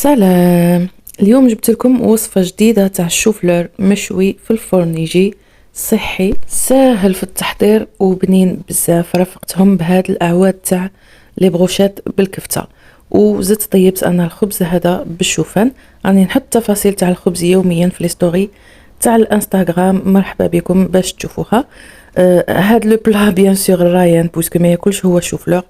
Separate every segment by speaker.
Speaker 1: سلام. اليوم جبت لكم وصفة جديدة تاع الشوفلور مشوي في الفرن، يجي صحي ساهل في التحضير وبنين بزاف. رافقتهم بهاد الاعواد تاع لي بروشيت بالكفتة، وزدت طيبت انا الخبز هذا بالشوفان. راني نحط تفاصيل تاع الخبز يوميا في الستوري تاع الانستغرام، مرحبا بكم باش تشوفوها. هاد لو بلا بيان سور رايان بويسكو ما ياكلش هو الشوفلور،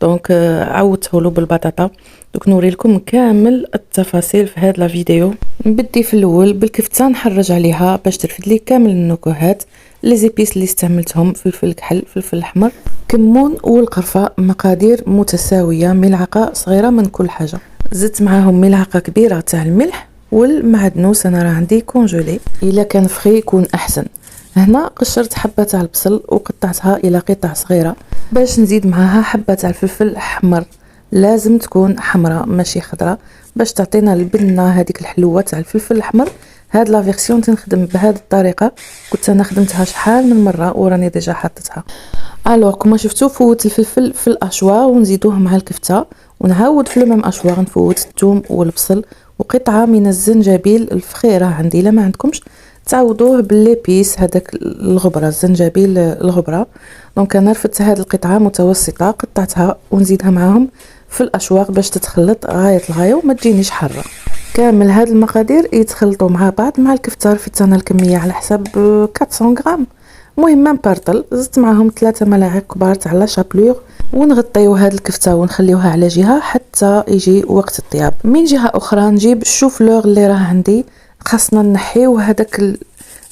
Speaker 1: دونك عوضته له بالبطاطا. دوك نوري لكم كامل التفاصيل في هاد لا فيديو. نبدي في الاول بالكفته، نحرج عليها باش ترفد لي كامل النكهات. لي زيبيس اللي استعملتهم فلفل كحل، فلفل احمر، كمون والقرفه، مقادير متساويه، ملعقه صغيره من كل حاجه. زدت معاهم ملعقه كبيره تاع الملح والمعدنوس، انا راه عندي كونجولي، الا كان فخي يكون احسن. هنا قشرت حبه تاع البصل وقطعتها الى قطع صغيره. باش نزيد معاها حبه تاع الفلفل الاحمر، لازم تكون حمراء ماشي خضراء باش تعطينا البنه هذيك الحلوه تاع الفلفل الاحمر. هاد لا فيرسيون تنخدم بهذه الطريقه، كنت انا خدمتها شحال من مره وراني ديجا حطيتها. الوغ كما شفتوا فوت الفلفل في الاشواغ ونزيدوه مع الكفته، ونعاود في المام اشواغ نفوت الثوم والبصل وقطعه من الزنجبيل الفخيره عندي. لا ما عندكمش تعوضوه بالليبيس، هذاك الغبره، الزنجبيل الغبره. دونك انا رفدت هذه القطعه متوسطه، قطعتها ونزيدها معاهم في الاشواغ باش تتخلط غايه الغايه وما تجينيش حاره. كامل هاد المقادير يتخلطوا مع بعض مع الكفته. رفدت انا الكميه على حساب 400 غرام، المهم ما نبارطل. زدت معاهم 3 ملاعق كبار تاع لا شابلور، ونغطيو هاد الكفته ونخليوها على جهه حتى يجي وقت الطياب. من جهه اخرى نجيب الشوفلور اللي راه عندي، خاصنا نحيو هذاك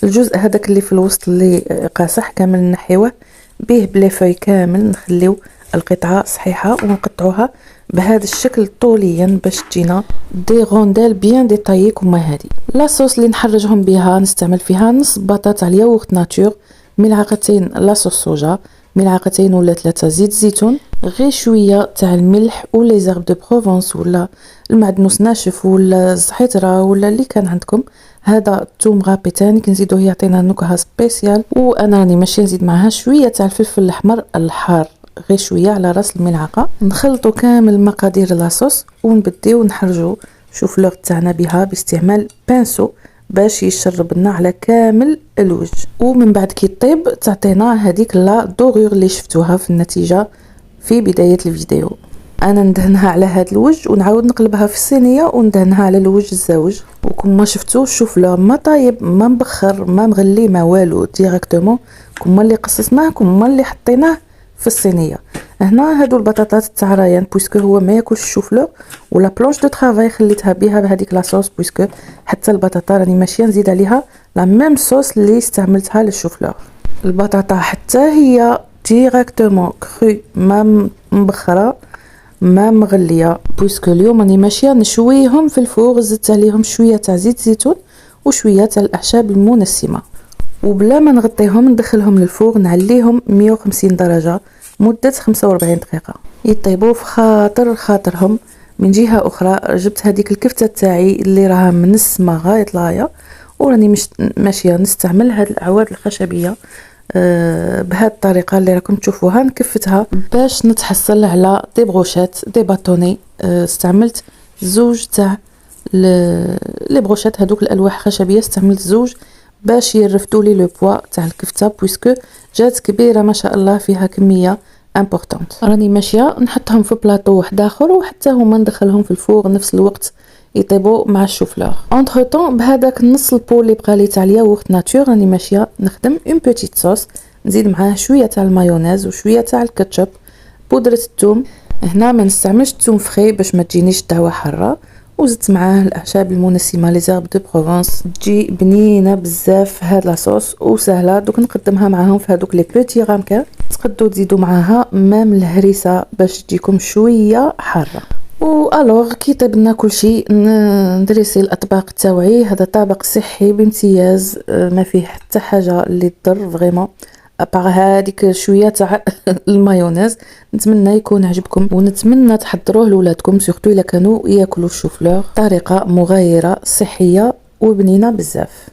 Speaker 1: الجزء هذاك اللي في الوسط اللي قاصح، كامل نحيوه به بلي فوي كامل، نخليو القطعه صحيحه ونقطعوها بهذا الشكل طوليا باش تجينا دي غونديل بيان ديتايي كما هذه. لا صوص اللي نحرجهم بها نستعمل فيها نص بطاطا الياغورت ناتور، ملعقتين لاصوص صوجا، ملعقتين ولا 3 زيت زيتون، غير شويه تاع الملح ولي زرب دو بروفونس ولا المعدنوس ناشف ولا الزحيتره ولا اللي كان عندكم. هذا الثوم غابي تاني كنزيدوه يعطينا نكهه سبيسيال. وانا راني ماشي نزيد معها شويه تاع الفلفل الاحمر الحار، غير شويه على راس الملعقه. نخلطوا كامل مقادير لاصوص ونبديو نحرجوا شوفلور تاعنا بها باستعمال بانسو باش يشرب لنا على كامل الوجه. ومن بعد كي طيب تعطينا هذيك لا دورور اللي شفتوها في النتيجه في بدايه الفيديو. انا ندهنها على هذا الوجه ونعاود نقلبها في الصينيه وندهنها على الوجه الزوج. وكما شفتوا الشوفلور ما طايب ما مبخر ما مغلي ما والو، ديريكتومون كما اللي قصصناه كما اللي حطيناه في الصينيه. هنا هادو البطاطات تاع رايان بويسكو هو ما ياكلش الشوفلور، ولا بلونش دو طرافاي خليتها بها بهذيك لاصوص بويسكو حتى البطاطا راني ماشيه نزيد عليها لا ميم صوص اللي استعملتها للشوفلور. البطاطا حتى هي ديريكتومون كرو، ما مبخره ما مغليه، بويسكو اليوم راني ماشيه نشويهم في الفور. زدت عليهم شويه تاع زيت زيتون وشويه تاع الاعشاب المنسمه، وبلا ما نغطيهم ندخلهم للفور نعليهم 150 درجه مده 45 دقيقه يطيبوا في خاطرهم. من جهه اخرى جبت هذيك الكفته تاعي اللي راها منسمه غايه الغايه، وراني مش ماشيه نستعمل هاد الاعواد الخشبيه بهذه الطريقه اللي راكم تشوفوها. نكفتها باش نتحصل على دي بروشيت دي باتوني. استعملت زوج تاع لي بروشيت هذوك الالواح خشبيه، استعملت زوج باش يرفدوا لي لو بوا تاع الكفته بويسكو جات كبيره ما شاء الله، فيها كميه امبورطونت. راني ماشيه نحطهم في بلاطو واحد اخر وحتى هما ندخلهم في الفور نفس الوقت يطيبوا مع الشوفلور. اونتر طون بهذاك النص البو اللي بقى لي تاع الياغورت ناتور راني ماشيه نخدم اون بوتيت صوص، نزيد معاه شويه تاع المايونيز وشويه تاع الكاتشب، بودره الثوم. هنا ما نستعملش الثوم فري باش ما تجينيش الدعوه حاره، وزدت معاه الاعشاب المنسمه لي زرب دو بروفونس، تجي بنينه بزاف هاد لاصوص وسهله. دوك نقدمها معاهم في هذوك لي بوتي رامكان. تقدروا تزيدوا معاها مام الهريسه باش تجيكم شويه حاره. والوغ كي طيب لنا كلشي ندريسي الاطباق تاوعي. هذا طبق صحي بامتياز، ما فيه حتى حاجه اللي تضر فريمون ابار هذيك شويه تاع المايونيز. نتمنى يكون عجبكم ونتمنى تحضروه لولادكم سورتو الا كانوا ياكلوا الشوفلور. طريقه مغايره صحيه وبنينه بزاف.